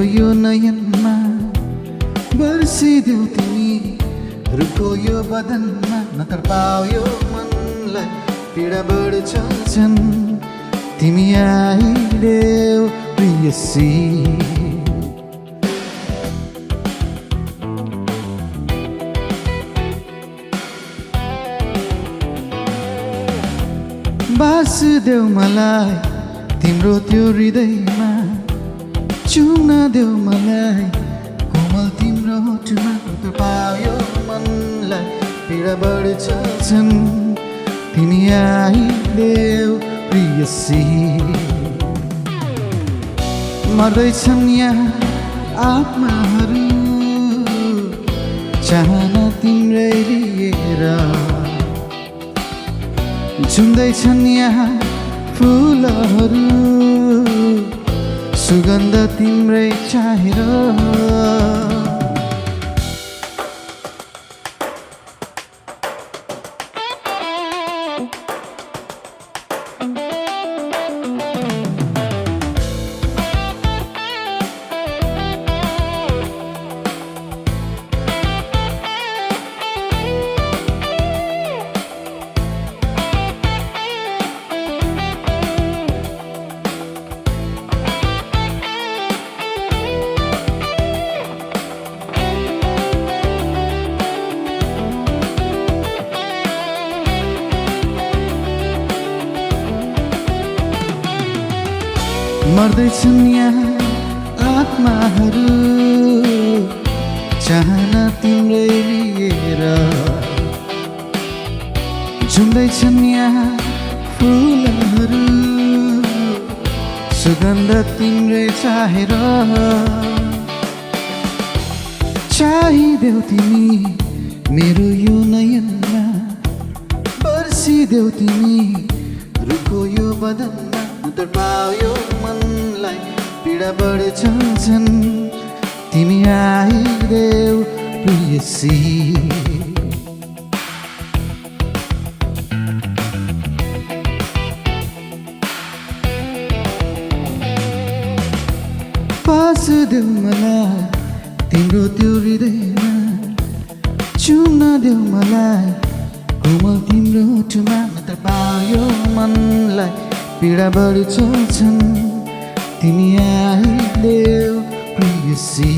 मेरो यो नयनमा बर्सिदेऊ तिमी रुखो यो बदनमा नतर्पाऊ यो मनलाई पीडा बढ्छ छन् तिमी आइदेऊ प्रियसी बाँसदेऊ मलाई तिम्रो त्यो हृदयमा चुम्न देऊ मलाई कोमल तिम्रो होठमा पायो मनलाई पीडा बढ्छ छन् तिमी आइदेऊ प्रियसी मर्दैछन् यहाँ आत्माहरू चाहना तिम्रै लिएर झुम्दैछन् यहाँ फुलहरू सुगन्ध तिम्रै चाहेर मर्दैछन् यहाँ आत्माहरू चाहना तिम्रै लिएर झुम्दैछन् यहाँ फुलहरू सुगन्ध तिम्रै चाहेर चाहिदेऊ तिमी मेरो यो नयनमा बर्सिदेऊ तिमी रुखो यो बदनमा तर्पाऊ यो मनलाई पीडा बढ्छ छन् तिमी आइदेऊ प्रियसी बाँसदेऊ मलाई तिम्रो त्यो हृदयमा चुम्न देऊ मलाई कोमल तिम्रो होठमा तर्पाऊ यो मनलाई पीडा बढ्छ छन् तिमी आइदेऊ प्रियसी